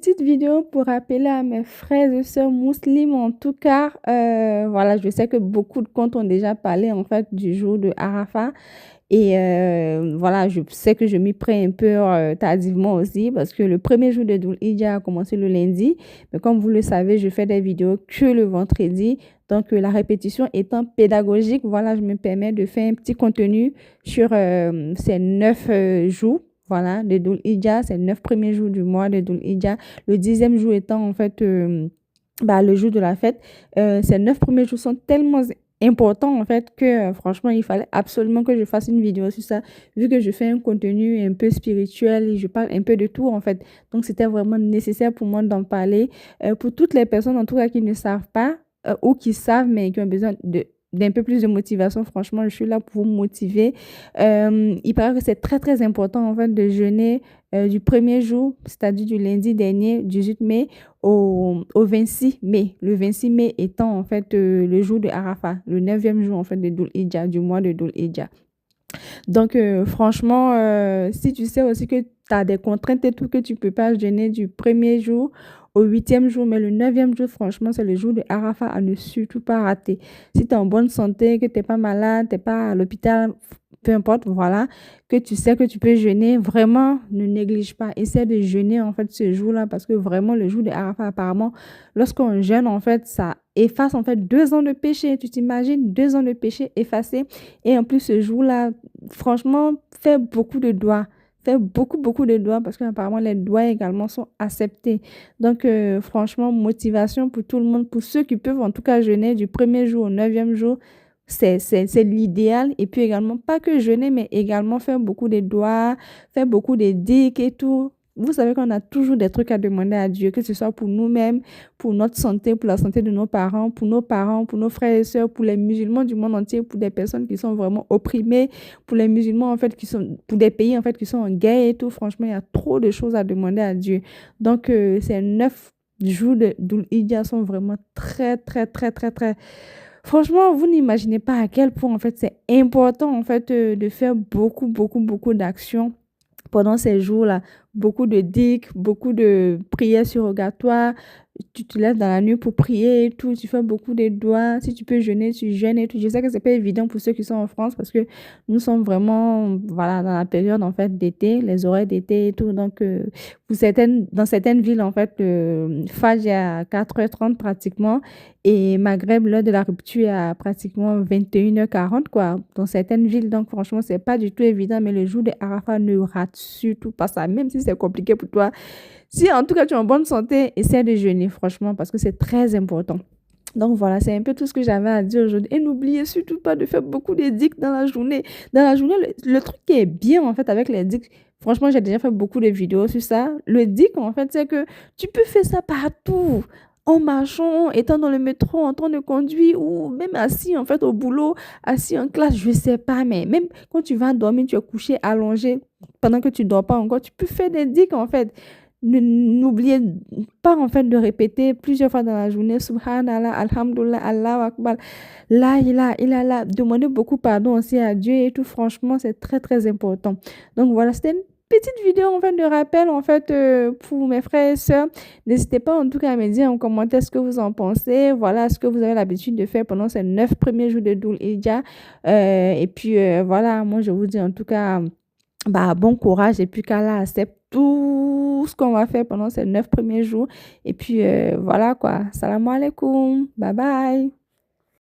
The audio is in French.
Petite vidéo pour rappeler à mes frères et sœurs musulmans, en tout cas, voilà, je sais que beaucoup de comptes ont déjà parlé en fait du jour de Arafat et voilà, je sais que je m'y prends un peu tardivement aussi parce que le premier jour de Dhul Hijjah a commencé le lundi, mais comme vous le savez, je fais des vidéos que le vendredi, donc la répétition étant pédagogique, voilà, je me permets de faire un petit contenu sur ces 9 jours. Voilà, de Dhul Hijjah, c'est 9 premiers jours du mois de Dhul Hijjah. Le 10e jour étant en fait le jour de la fête. Ces 9 premiers jours sont tellement importants en fait que franchement il fallait absolument que je fasse une vidéo sur ça vu que je fais un contenu un peu spirituel et je parle un peu de tout en fait. Donc c'était vraiment nécessaire pour moi d'en parler. Pour toutes les personnes en tout cas qui ne savent pas ou qui savent mais qui ont besoin d'un peu plus de motivation, franchement, je suis là pour vous motiver. Il paraît que c'est très, très important, en fait, de jeûner du premier jour, c'est-à-dire du lundi dernier, 18 mai, au 26 mai. Le 26 mai étant, en fait, le jour de Arafat, le 9e jour, en fait, de Dhul Hijjah, du mois de Dhul Hijjah. Donc, franchement, si tu sais aussi que tu as des contraintes et tout, que tu peux pas jeûner du premier jour au 8e jour, mais le 9e jour, franchement, c'est le jour de Arafat à ne surtout pas rater. Si tu es en bonne santé, que tu n'es pas malade, tu n'es pas à l'hôpital, peu importe, voilà, que tu sais que tu peux jeûner, vraiment, ne néglige pas. Essaie de jeûner, en fait, ce jour-là, parce que vraiment, le jour de Arafat, apparemment, lorsqu'on jeûne, en fait, ça efface, en fait, 2 ans de péché. Tu t'imagines, 2 ans de péché effacés. Et en plus, ce jour-là, franchement, fais beaucoup de doigts. Fais beaucoup, beaucoup de doigts parce qu'apparemment, les doigts également sont acceptés. Donc, franchement, motivation pour tout le monde, pour ceux qui peuvent en tout cas jeûner du premier jour au 9e jour, c'est l'idéal. Et puis également, pas que jeûner, mais également faire beaucoup de doigts, faire beaucoup de dicks et tout. Vous savez qu'on a toujours des trucs à demander à Dieu, que ce soit pour nous-mêmes, pour notre santé, pour la santé de nos parents, pour nos frères et sœurs, pour les musulmans du monde entier, pour des personnes qui sont vraiment opprimées, pour les musulmans en fait qui sont, pour des pays en fait qui sont en guerre et tout. Franchement, il y a trop de choses à demander à Dieu. Donc, ces 9 jours de Dhul Hijjah sont vraiment très, très, très, très, très. Franchement, vous n'imaginez pas à quel point en fait c'est important en fait de faire beaucoup, beaucoup, beaucoup d'actions pendant ces jours-là. Beaucoup de dicks, beaucoup de prières surrogatoires. Tu te lèves dans la nuit pour prier et tout. Tu fais beaucoup de doigts. Si tu peux jeûner, tu jeûnes et tout. Je sais que c'est pas évident pour ceux qui sont en France parce que nous sommes vraiment, voilà, dans la période, en fait, d'été, les horaires d'été et tout. Donc, dans certaines villes, en fait, le Fajr est à 4h30 pratiquement et Maghreb, l'heure de la rupture est à pratiquement 21h40, quoi, dans certaines villes. Donc, franchement, c'est pas du tout évident, mais le jour de Arafat, ne rate surtout pas ça, même si c'est compliqué pour toi. Si en tout cas tu es en bonne santé, essaie de jeûner, franchement, parce que c'est très important. Donc voilà, c'est un peu tout ce que j'avais à dire aujourd'hui. Et n'oubliez surtout pas de faire beaucoup de dicks dans la journée. Dans la journée, le truc qui est bien en fait avec les dicks, franchement, j'ai déjà fait beaucoup de vidéos sur ça. Le dick, en fait, c'est que tu peux faire ça partout. En marchant, étant dans le métro, en train de conduire ou même assis en fait au boulot, assis en classe, je sais pas, mais même quand tu vas dormir, tu es couché, allongé, pendant que tu dors pas encore, tu peux faire des dicks en fait. N'oubliez pas en fait de répéter plusieurs fois dans la journée Subhanallah, Alhamdulillah, Allahu Akbar, La ilaha illallah. Demandez beaucoup pardon aussi à Dieu et tout. Franchement, c'est très très important. Donc voilà, c'était une petite vidéo en fait de rappel en fait pour mes frères et sœurs. N'hésitez pas en tout cas à me dire en commentaire ce que vous en pensez. Voilà ce que vous avez l'habitude de faire pendant ces 9 premiers jours de Dhul Hijjah. Et puis voilà, moi je vous dis en tout cas. Bah, bon courage et puis qu'Allah accepte tout ce qu'on va faire pendant ces 9 premiers jours. Et puis voilà quoi. Salam alaikum. Bye bye.